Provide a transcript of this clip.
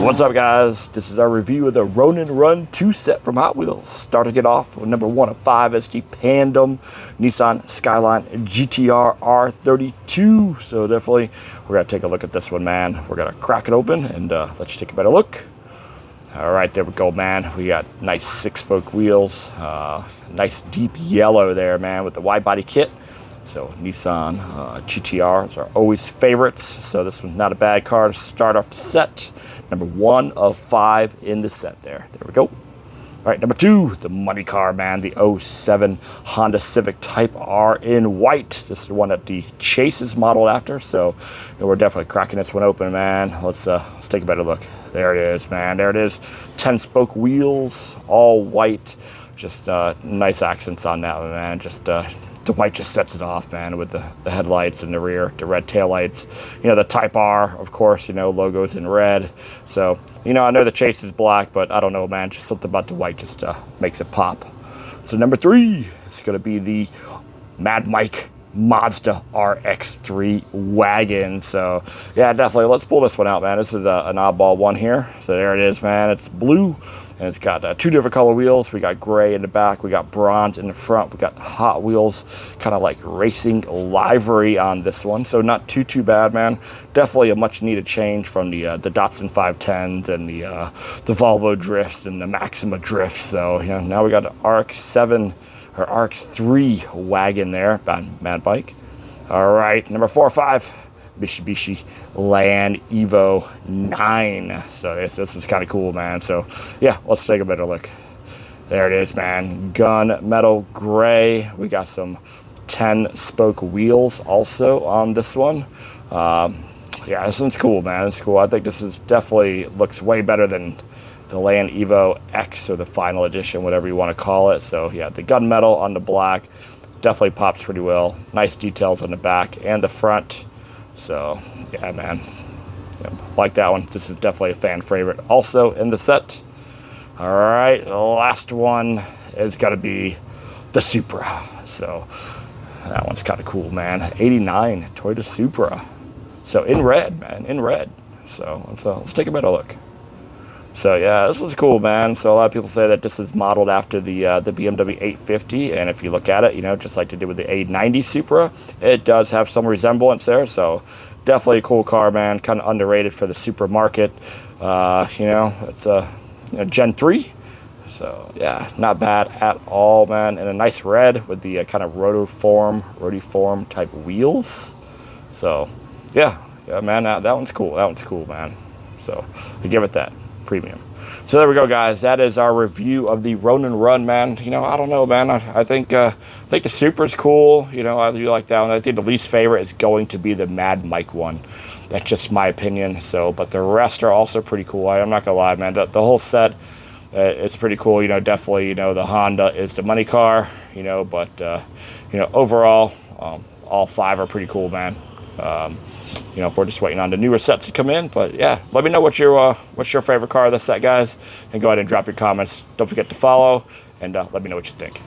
What's up, guys? This is our review of the Ronin Run 2 set from Hot Wheels. Starting it off with number 1 of 5 is the Pandem Nissan Skyline GT-R R32. So definitely, we're going to take a look at this one, man. We're going to crack it open and let's take a better look. All right, there we go, man. We got nice 6-spoke wheels. Nice deep yellow there, man, with the wide-body kit. So Nissan GT-Rs are always favorites. So this one's not a bad car to start off the set. Number 1 of 5 in the set there. There we go. All right, number 2, the money car, man. The 07 Honda Civic Type R in white. This is the one that the Chase is modeled after. So we're definitely cracking this one open, man. Let's take a better look. There it is, man. There it is. 10-spoke wheels, all white. Just nice accents on that one, man. Just the white just sets it off, man, with the headlights in the rear, the red taillights. You know, the Type R, of course, you know, logo's in red. So, you know, I know the Chase is black, but I don't know, man. Just something about the white just makes it pop. So number 3 is going to be the Mad Mike Mazda RX-3 Wagon. So, yeah, definitely. Let's pull this one out, man. This is an oddball one here. So there it is, man. It's blue, and it's got 2 different color wheels. We got gray in the back. We got bronze in the front. We got Hot Wheels kind of like racing livery on this one. So not too bad, man. Definitely a much needed change from the Datsun 510s and the Volvo drifts and the Maxima drifts. So, you know, now we got an RX-7 or RX-3 wagon there, Mad Bike. All right, number 4 or 5, Mitsubishi Lancer Evolution IX. So this is kind of cool, man. So yeah, let's take a better look. There it is, man. Gunmetal gray. We got some 10-spoke wheels also on this one. Yeah, this one's cool, man. It's cool. I think this is definitely looks way better than the Land Evo X, or the final edition, whatever you want to call it. So yeah, the gunmetal on the black definitely pops pretty well. Nice details on the back and the front. So yeah, man, yeah, like that one. This is definitely a fan favorite also in the set. All right, the last one is got to be the Supra. So that one's kind of cool, man. 89 Toyota Supra. So in red, man, in red. So let's take a better look. So yeah, this was cool, man. So a lot of people say that this is modeled after the BMW 850, and if you look at it, you know, just like they did with the 890 Supra, it does have some resemblance there. So definitely a cool car, man. Kind of underrated for the Supra market. You know, it's a Gen 3. So yeah, not bad at all, man. And a nice red with the kind of rotiform type wheels. So yeah, man, that one's cool. That one's cool, man. So I give it that. Premium. So there we go, guys. That is our review of the Ronin Run, man. You know, I don't know, man. I think the Supra's cool. You know, I do like that one. I think the least favorite is going to be the Mad Mike one. That's just my opinion. So, but the rest are also pretty cool. I'm not gonna lie, man. The whole set, it's pretty cool. You know, definitely. You know, the Honda is the money car. You know, but you know, overall, all 5 are pretty cool, man. You know, we're just waiting on the newer sets to come in, but yeah, let me know what's your favorite car of the set, guys, and go ahead and drop your comments. Don't forget to follow, and let me know what you think.